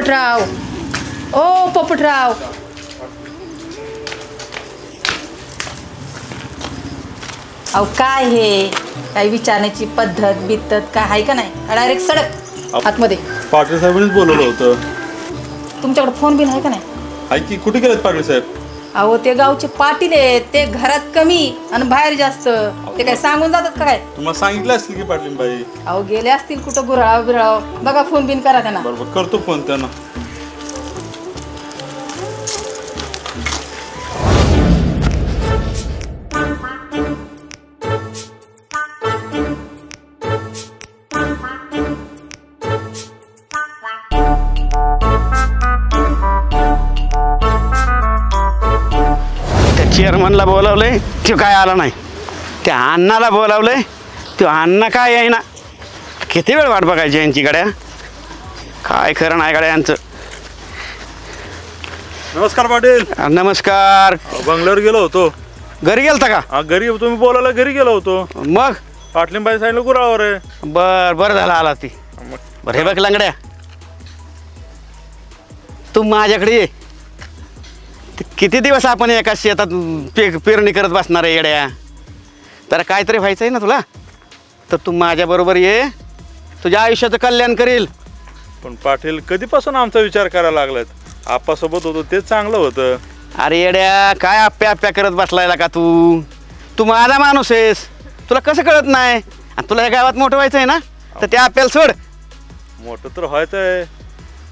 पोपटराव, ओ पोपटराव, अहो काय हे काही विचारण्याची पद्धत बिद्धत काय आहे का नाही? डायरेक्ट सडक आतमध्ये. पाटील साहेबांनीच बोलवलं होतं. तुमच्याकडे फोन बिन आहे का नाही? आहे की. कुठे गेलेत पाटील साहेब? अहो ते गावचे पाटील आहेत, ते घरात कमी आणि बाहेर जास्त. ते काय सांगून जातात का काय? तुम्हाला सांगितलं असतील की पाटील बाई. अहो गेले असतील कुठं गुराळ बिराळ. बघा फोन बिन करा त्यांना. बरोबर करतो फोन त्यांना. चेअरमनला बोलावलंय, तो काय आला नाही. त्या अण्णाला बोलावलंय, तो अण्णा काय आहे ना. किती वेळ वाट बघायची यांची गाड्या. काय खरं नाही गाड्या यांचं. नमस्कार पाटील. नमस्कार. बंगल्यावर गेलो होतो. घरी गेलता का? घरी तुम्ही बोलायला घरी गेलो होतो. मग पाटलीबाई सांगितलं गुरावर आहे. बरं झालं आला ती. बरं हे बघ लंगड्या, तू माझ्याकडे ये. किती दिवस आपण एका शेतात पेरणी करत बसणार आहे येड्या. तर काहीतरी व्हायचं आहे ना तुला, तर तू माझ्याबरोबर ये. तुझ्या आयुष्याचं कल्याण करील. पण पाटील कधीपासून आमचा विचार करायला लागलात? आप्पासोबत होतो तेच चांगलं होतं. अरे येड्या, काय आप्या करत बसलायला का तू? तू माझा माणूस आहेस, तुला कसं कळत नाही? आणि तुला या गावात मोठं व्हायचं आहे ना, तर त्या आप्याला सोड. मोठं तर व्हायचं आहे,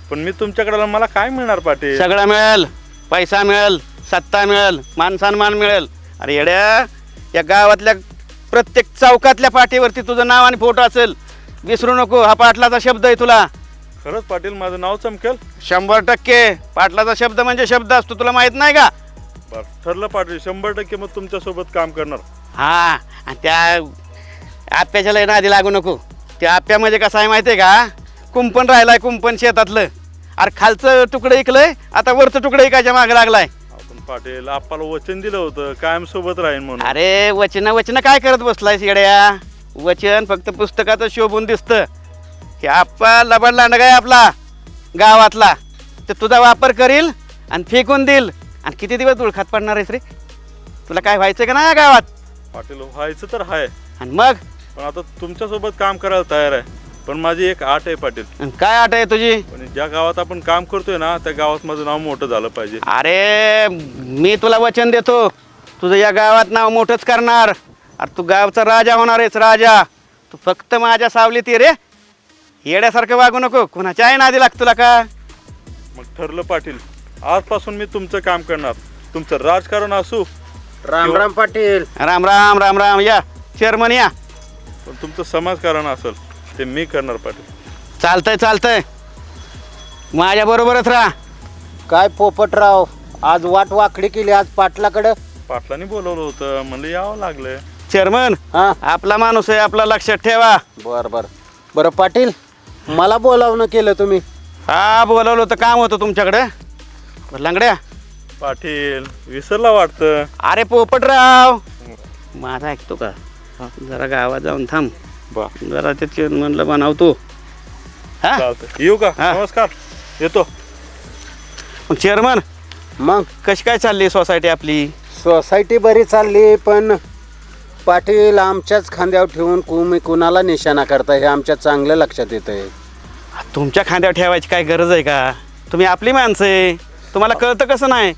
पण मी तुमच्याकडे मला काय मिळणार पाटील? सगळं मिळेल. पैसा मिळेल, सत्ता मिळेल, मान सन्मान मिळेल. अरे येड्या, या गावातल्या प्रत्येक चौकातल्या पाठीवरती तुझं नाव आणि फोटो असेल. विसरू नको, हा पाटलाचा शब्द आहे तुला. खरंच पाटील माझं नाव चमकेल? 100%. पाटलाचा शब्द म्हणजे शब्द असतो, तुला माहित नाही का? बरं ठरलं पाटील, 100% मग तुमच्यासोबत काम करणार. हा, आणि त्या आप्याच्या लय नादी लागू नको. त्या आप्यामध्ये कसं आहे माहिती आहे का? कुंपण राहिलाय, कुंपण शेतातलं. अरे खालचं तुकडं ऐकलंय, आता वरचं तुकडं ऐकायच्या मागे लागलाय. आपण पाटील आप्पाला वचन दिलं होतं कायम सोबत राहीन म्हणून. अरे वचन काय करत बसलायस येड्या? वचन फक्त पुस्तकाचं शोभून दिसतं. हे आप्पा लबाड लांडगा आहे आपला गावातला. ते तुझा वापर करील आणि फेकून देईल. आणि किती दिवस धुळखात पडणार आहेस रे? तुला काय व्हायचं का नाही या गावात? पाटील व्हायचं तर आहे, आणि मग पण आता तुमच्यासोबत काम करायला तयार आहे. पण माझी एक आट आहे पाटील. काय आट आहे तुझी? पण ज्या गावात आपण काम करतोय ना, त्या गावात माझं नाव मोठं झालं पाहिजे. अरे मी तुला वचन देतो, तुझं या गावात नाव मोठंच करणार. अरे तू गावचा राजा होणार आहेस, राजा. तू फक्त माझ्या सावलीत ये रे. येड्यासारखं वागू नको. कुणाच्या आहे नादी लाग तुला का? मग ठरलं पाटील, आजपासून मी तुमचं काम करणार. तुमचं राजकारण असू. राम राम पाटील. राम राम राम राम. या चेअरमन या. पण तुमचं समाजकारण असेल ते मी करणार पाटील. चालतंय, माझ्या बरोबरच राहा. काय पोपटराव, आज वाट वाकडी केली आज पाटलाकडं? पाटलांनी बोलवलं होतं, म्हणलं यावं लागलं. चेअरमन हा, आपला माणूस आहे, आपला लक्षात ठेवा. बरं पाटील, मला बोलावणं केलं तुम्ही? हा, बोलवलं होतं, काम होतं तुमच्याकडे. लंगड्या पाटील विसरला वाटतं. अरे पोपटराव, माझा ऐकतो का? जरा गावात जाऊन थांब. जरा ते चेअरमनला बनवतो. हा चालतं, येऊ का? हा. नमस्कार, येतो. मग चेअरमन, मग कशी काय चालली सोसायटी आपली? सोसायटी बरी चालली, पण पाटील आमच्याच खांद्यावर ठेवून तुम्ही कुणाला निशाणा करता हे आमच्या चांगलं लक्षात येतंय. तुमच्या खांद्यावर ठेवायची काय गरज आहे का? तुम्ही आपली माणसं आहे, तुम्हाला कळतं कसं नाही?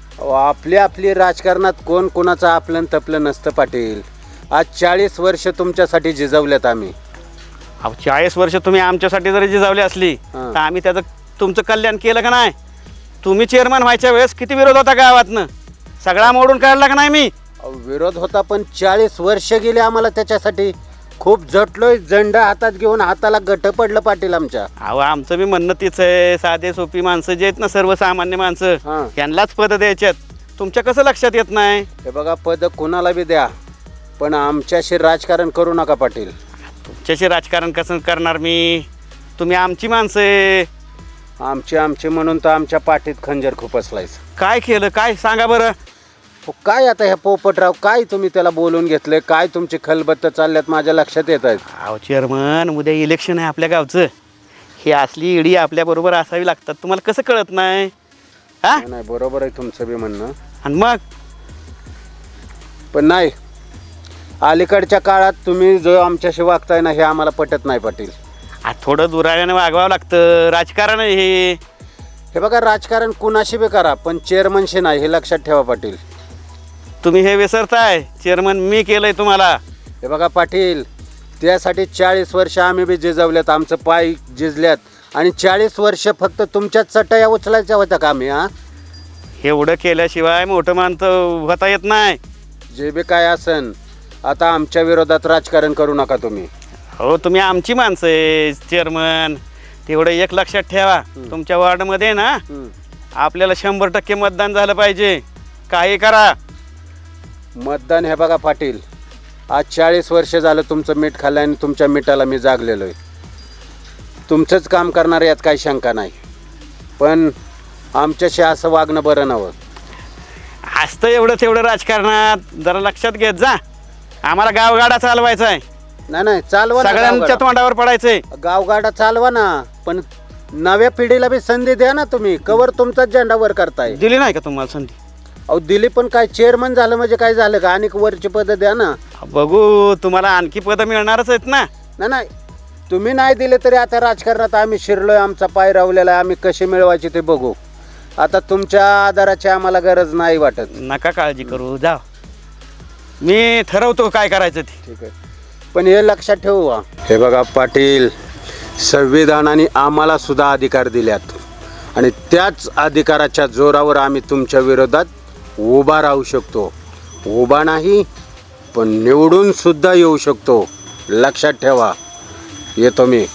आपली राजकारणात कोण कोणाचं आपलं तपलं नसतं पाटील. आज 40 वर्ष तुमच्यासाठी जिजवल्यात आम्ही. 40 वर्ष तुम्ही आमच्यासाठी जरी जिजावली असली तर आम्ही त्याचं तुमचं कल्याण केलं का नाही? तुम्ही चेअरमन व्हायच्या वेळेस किती विरोध होता गावातनं, सगळा मोडून काढला का नाही मी? विरोध होता, पण 40 वर्ष गेले आम्हाला त्याच्यासाठी. खूप झटलोय, झंडा हातात घेऊन हाताला गट पडलं पाटील आमच्या. अहो आमचं बी म्हणणं तीच आहे. साधे सोपी माणसं जे आहेत ना, सर्वसामान्य माणसं, यांनाच पद द्यायच्यात. तुमच्या कसं लक्षात येत नाही? हे बघा, पद कुणाला बी द्या, पण आमच्याशी राजकारण करू नका पाटील. तुमच्याशी राजकारण कसं करणार मी? तुम्ही आमची माणसं आहे. आमचे म्हणून तर आमच्या पाठीत खंजर खुपसलायस. काय केलं काय सांगा बरं? काय आता ह्या पोपटराव, काय तुम्ही त्याला बोलून घेतले? काय तुमची खलबत्त चालल्यात माझ्या लक्षात येत आहेत. अहो चेअरमन, उद्या इलेक्शन आहे आपल्या गावचं. ही असली इडी आपल्याबरोबर असावी लागतात, तुम्हाला कसं कळत नाही? हा नाही बरोबर आहे तुमचं बी म्हणणं, आणि मग पण नाही, अलीकडच्या काळात तुम्ही जो आमच्याशी वागताय ना हे आम्हाला पटत नाही पाटील. थोडं दुराळ्यानं वागवावं लागतं, राजकारण आहे हे. हे बघा, राजकारण कुणाशी बी करा पण चेअरमनशी नाही, हे लक्षात ठेवा पाटील. तुम्ही हे विसरताय, चेअरमन मी केलंय तुम्हाला. हे बघा पाटील, त्यासाठी 40 वर्ष आम्ही बी जिजवल्यात, आमचं पाय जिजल्यात, आणि 40 वर्ष फक्त तुमच्याच चटया उचलायच्या होत्या का आम्ही? एवढं केल्याशिवाय मोठं मानतं होता येत नाही. जे बी काय असन, आता आमच्या विरोधात राजकारण करू नका तुम्ही. हो, तुम्ही आमची माणसं आहे चेअरमन, तेवढं एक लक्षात ठेवा. तुमच्या वॉर्डमध्ये ना आपल्याला 100% मतदान झालं पाहिजे, काही करा. मतदान हे बघा पाटील, आज 40 वर्ष झालं तुमचं मीठ खाल्लं आणि तुमच्या मिठाला मी जागलेलो आहे. तुमचंच काम करणार यात काही शंका नाही, पण आमच्याशी असं वागणं बरं नव्हतं. असतं एवढं तेवढं राजकारणात, जरा लक्षात घेत जा. आम्हाला गावगाडा चालवायचा आहे. नाही चालवा ना, सगळ्यांच्या तोंडावर पडायचंय. गावगाडा चालवा ना, पण नव्या पिढीला बी संधी द्या ना. तुम्ही कवर तुमचाच झेंडा वर करताय. दिली नाही का तुम्हाला संधी? अहो दिली, पण काय चेअरमन झालं म्हणजे काय झालं का? आणि वरची पद द्या ना. बघू, तुम्हाला आणखी पद मिळणारच आहेत ना. नाही, तुम्ही नाही दिले तरी आता राजकारणात आम्ही शिरलोय, आमचा पाय रावलेला आहे, आम्ही कसे मिळवायचे ते बघू. आता तुमच्या आधाराची आम्हाला गरज नाही वाटत. नका काळजी करू, जा, मी ठरवतो काय करायचं ते. ठीक आहे, पण हे लक्षात ठेवू. हे बघा पाटील, संविधानाने आम्हाला सुद्धा अधिकार दिल्यात, आणि त्याच अधिकाराच्या जोरावर आम्ही तुमच्या विरोधात उभा राहू शकतो. उभा नाही पण निवडून सुद्धा येऊ शकतो, लक्षात ठेवा. येतो मी.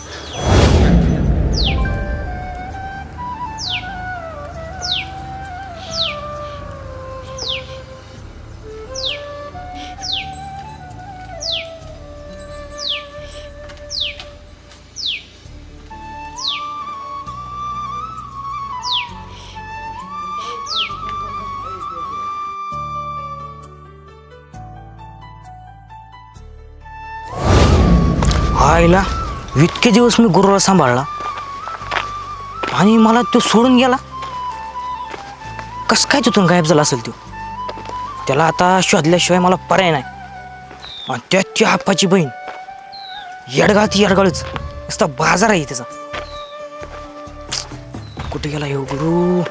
आईला इतके दिवस मी गुरुला सांभाळला आणि मला तो सोडून गेला. कस काय तिथून गायब झाला असेल तो? त्याला आता शोधल्याशिवाय मला पर्याय नाही. आणि त्या आप्पाची बहीण येडगाळच नुसता बाजार आहे त्याचा. कुठे गेला हे गुरु?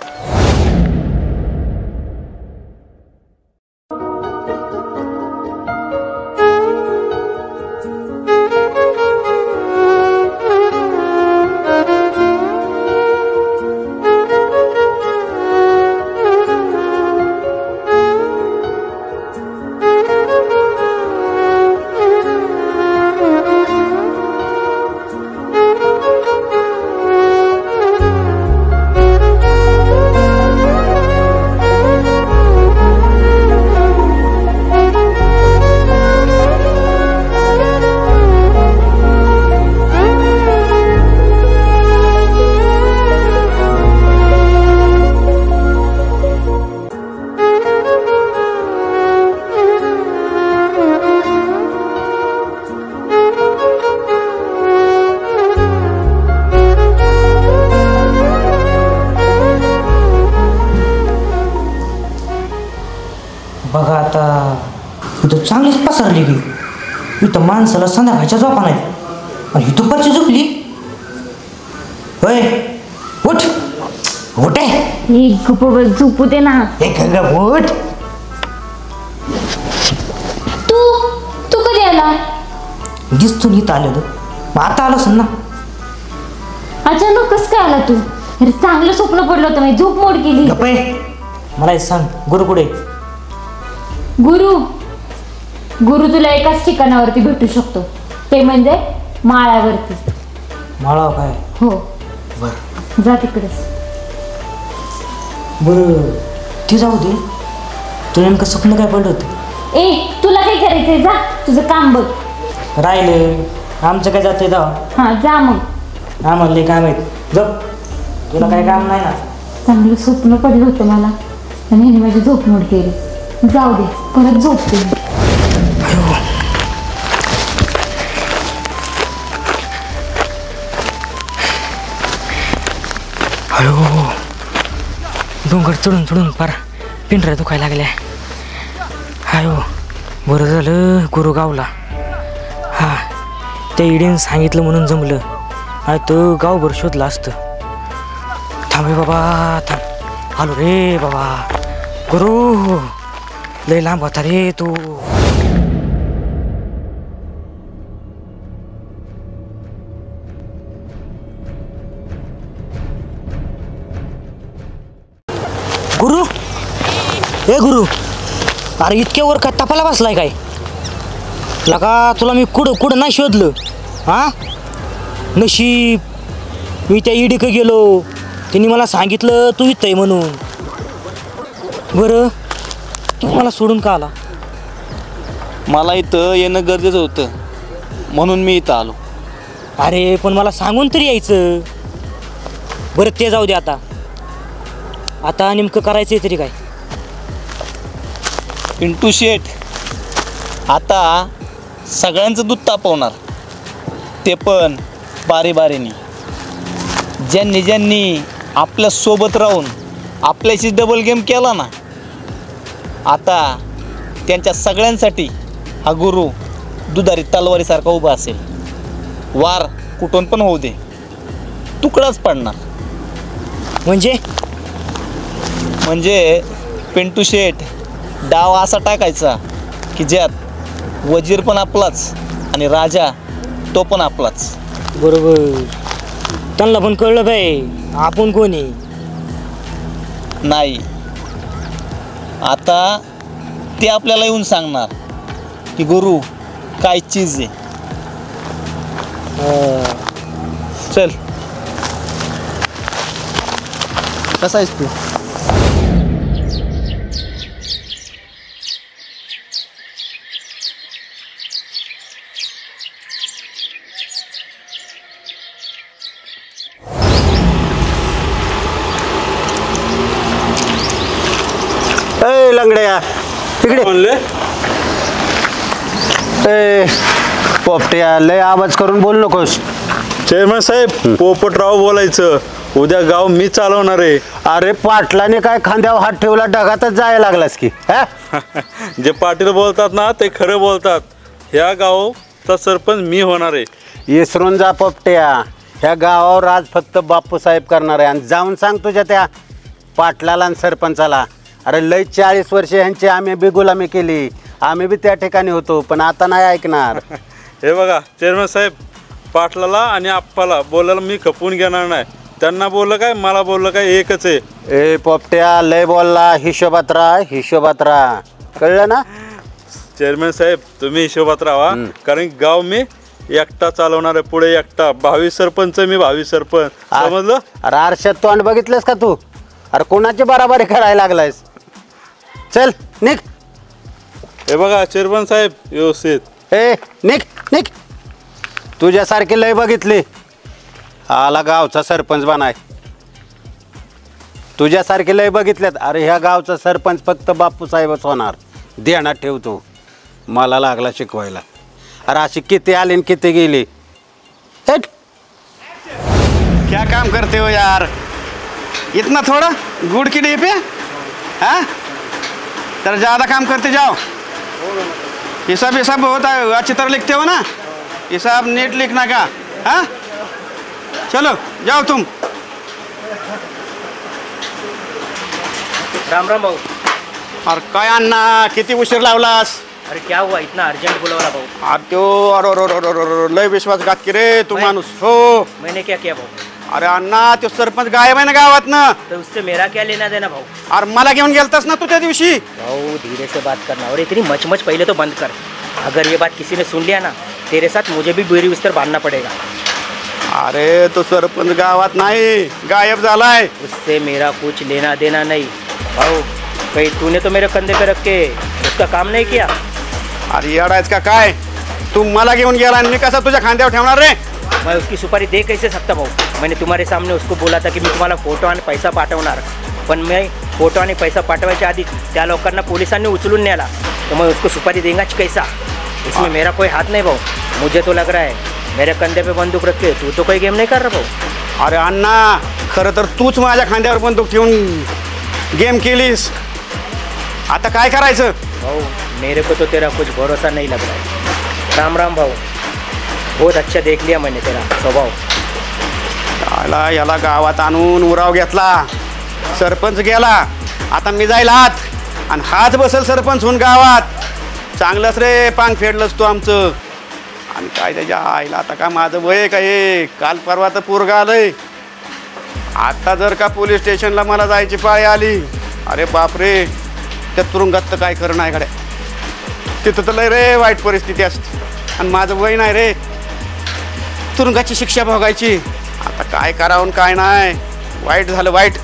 बघा आता इथं चांगलीच पसरली की. इथं माणसाला संध्याकाळच्या झोपा नाही, आणि ही दुपारची झोपली. होय, उठ उठ झोपू दे ना. उठ. तू कधी आला? दिसतून इथं आलं तर मग आता आलोस ना. अचानक कस काय आला तू? अरे चांगलं स्वप्न पडलं होतं, माझी झोप मोड केली. गप्पे, मला एक सांग, गुरु कुठे? गुरु तुला एकाच ठिकाणावरती भेटू शकतो, ते म्हणजे माळ्यावरती. माळा काय? हो, बर जा तिकडेच. बरं ती जाऊ दे, तुला नेमकं स्वप्न काय पडलं होतं? तुला काय करायचंय? जा, तुझं काम बघ. राहिले आमचं काय जाते जाऊ. हा, जा मग. आम्हाला लय काय माहित, जाऊ. तुला काय काम नाही ना? चांगलं स्वप्न पडलं होतं मला, आणि ह्याने माझी झोप मोड केली. जाऊ दे, परत झोपते. अयो डोंगर चढून चढून पार पिंढऱ्या दुखायला लागल्या. अयो बरं झालं गुरु गावला. हा त्या इडीन सांगितलं म्हणून जमलं, नाही तर गावभर शोधलं असतं. थांब रे बाबा थांब, आलो रे बाबा. गुरु लय लांब होता रे तू. गुरु ए गुरु, अरे इतक्या वर काय तपाला बसलाय काय? लगा तुला मी कुठं नाही शोधलं. हा नशीब मी त्या इडीक गेलो, त्यांनी मला सांगितलं तू इथं आहे म्हणून. बरं तू मला सोडून का आला? मला इथं येणं गरजेचं होतं म्हणून मी इथं आलो. अरे पण मला सांगून तरी यायचं. बरं ते जाऊ दे, आता नेमकं करायचंय तरी काय? पिंटू शेठ आता सगळ्यांचं दूध तापवणार, ते पण बारी बारीने. ज्यांनी ज्यांनी आपल्या सोबत राहून आपल्याशी डबल गेम केला ना, आता त्यांच्या सगळ्यांसाठी हा गुरु दुधारी तलवारीसारखा उभा असेल. वार कुठून पण होऊ दे, तुकडाच पडणार. म्हणजे पिंटू शेठ डाव असा टाकायचा की ज्यात वजीर पण आपलाच आणि राजा तो पण आपलाच. बरोबर, त्यांना पण कळलं बाई आपण कोणी. नाही, आता ते आपल्याला येऊन सांगणार की गुरु काय चीज आहे. चल, कसा आहेस तू? ए लंगड्या तिकडे म्हणले ए पोपट्या, लय आवाज करून बोल नकोस. चेअरमन साहेब, पोपटराव बोलायचं. उद्या गाव मी चालवणार आहे. अरे पाटलाने काय खांद्यावर हात ठेवला, ढगातच जायला लागलास की. हा जे पाटील बोलतात ना ते खरं बोलतात. ह्या गावचा सरपंच मी होणार आहे. इसरून जा पोपट्या, ह्या गावावर आज फक्त बापू साहेब करणार आहे. आणि जाऊन सांग तुझ्या त्या पाटलाला आणि सरपंचाला, अरे लय 40 वर्ष ह्यांची आम्ही बी गुलामी केली, आम्ही बी त्या ठिकाणी होतो, पण आता नाही ऐकणार. हे बघा चेअरमन साहेब, पाटलाला आणि आप्पाला बोलायला मी खपवून घेणार नाही. त्यांना बोललं काय, मला बोललं काय, एकच आहे. ए पोपट्या, लय बोलला, हिशोबात राहा, हिशोबात राहा, कळलं ना? चेअरमन साहेब तुम्ही हिशोबात राहा, कारण गाव मी एकटा चालवणार आहे. पुढे एकटा, भावी सरपंच मी, भावी सरपंच, समजलं? अरे आरशात तोंड बघितलंस का तू? अरे कोणाची बराबरी करायला लागलायस? चल निघ. हे बघा चेअरमन साहेब, व्यवस्थित. ए निघ निघ, तुझ्यासारखी लय बघितली, आला गावचा सरपंच बनाय. तुझ्यासारखे लय बघितल्यात. अरे ह्या गावचा सरपंच फक्त बापू साहेबच होणार, ध्यानात ठेवतो. मला लागला शिकवायला. अरे अशी किती आली आणि किती गेली. हेट क्या काम करते हो यार, इतना थोड़ा गुड़ की डे पे? हाँ, तर ज़्यादा काम करते जाओ. हिसाब होता है, अच्छी तरह लिखते हो ना, हिसाब नीट लिखना का. हाँ चलो जाओ तुम. राम राम भाऊ. अरे काय अण्णा, किती उशीर लावलास? अरे क्या हुआ, इतना अर्जेंट बुलावला भाऊ? अरे त्यो अरे लय विश्वासघात की रे तू माणूस. हो, मैंने क्या किया भाऊ? अरे अण्णा, त्यो सरपंच गायब आहे ना गावात ना. तो उससे मेरा क्या लेना देना भाऊ? अरे मला घेऊन गेलतास ना तू त्या दिवशी. भाऊ धीरे से बात करना, और इतनी मच पहले तो बंद कर. अगर ये बात किसी ने सुन लिया ना, तेरे साथ मुझे भी बुरी उस्तर बांधना पड़ेगा. अरे तो सरपंच गावात नाही, गायब झालाय. उससे मेरा कुछ लेना देना नहीं भाऊ. कहीं तूने तो मेरे कंधे पे रख के उसका काम नहीं किया? अरे येडायच का काय, तू मला घेऊन गेला आणि मी कसा तुझ्या खांद्यावर ठेवणार रे? मैं उसकी सुपारी दे कैसे सकता भाऊ? मैंने तुम्हारे सामने उसको बोला था की मी तुम्हाला फोटो आणि पैसा पाठवणार, पण मैं फोटो आणि पैसा पाठवायच्या आधी त्या लोकांना पोलिसांनी उचलून नेला, तो मैं उसको सुपारी देंगा कैसा? इसमें मेरा कोई हाथ नहीं भाऊ. मुझे तो लग रहा है मेरे कंधे पे बंदूक रख के तू तो कोई गेम नहीं कर रहा भाऊ. अरे अण्णा, खरं तर तूच माझ्या खांद्यावर बंदूक ठेवून गेम केलीस. आता काय करायचं? भाऊ मेरे को तो तेरा कुछ भरोसा नहीं लग रहा है. राम राम भाऊ. बहुत अच्छा देख लिया मैंने तेरा स्वभाव. याला गावात आणून उराव घेतला, सरपंच गेला, आता मी जाईल हात आणि हात बसेल सरपंच होऊन गावात. चांगलंच रे पांग फेडलंच तू आमचं. आणि काय त्याच्या आईला आता का माझं वय काय हे? काल परवा तर पोरगा आलंय. आता जर का पोलीस स्टेशनला मला जायची पाळी आली, अरे बापरे, त्या तुरुंगात तर काय खरं नाही गड्या. तिथं तर लय रे वाईट परिस्थिती असते आणि माझं वय नाही रे तुरुंगाची शिक्षा भोगायची. आता काय करावं काय नाही, वाईट झालं वाईट.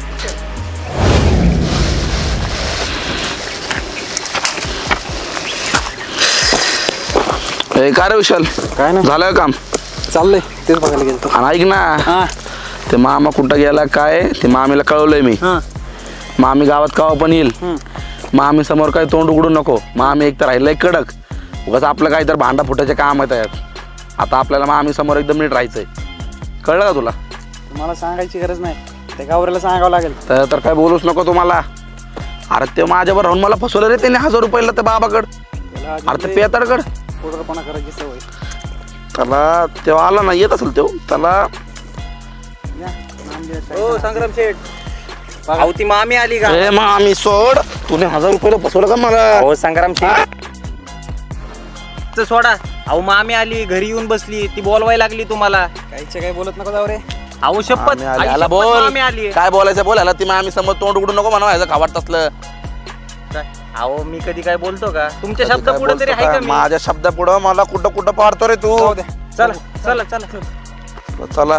काय रे विशाल, काय ना झालं काम? चाललंय तेच बघायला गेलो. आणि ऐक ना, ते मामा कुठं गेला काय ते मामीला कळवलंय मी. मामी गावात कावा पण येईल. मामी समोर काही तोंड उघडू नको. मामी एक तर राहिलंय कडक, उगाच आपलं काही तर भांडा फुटायचे काम आहेत यात. आता आपल्याला मामी समोर एकदम नीट राहायचंय. कळलं का तुला? मला सांगायची गरज नाही, त्या गावऱ्याला सांगावं लागेल. तर काय बोलूच नको तुम्हाला. अरे ते माझ्यावर राहून मला फसवलं रे त्याने 1000 रुपयाला त्या बाबाकड. अरे ते पेताडकड पोटरपणा करायची सवय. त्याला तेव्हा आला ना, येत असेल तेव्हा त्याला. हो संग्राम शेठ, अहो ती मामी आली का? ए मामी सोड, तुने 1000 रुपयाला फसवलं का मला? हो संग्राम शेठ सोडा. अहो मामी आली, घरी येऊन बसली, ती बोलवायला लागली तुम्हाला. काहीच्या काही बोलत नको जाऊ रे. अहो शपथ, आई आला शपथ बोल. मामी आली. काय बोलायचं बोलायला. ती मामी समोर तोंड उघडू नको म्हणा, ह्याचं खावाट असलं. अहो मी कधी काय बोलतो का? तुमच्या शब्द पुढे तरी आहे का मी? माझ्या शब्दा पुढं मला कुठं कुठं पाडतो रे तू. चला चला चला. चला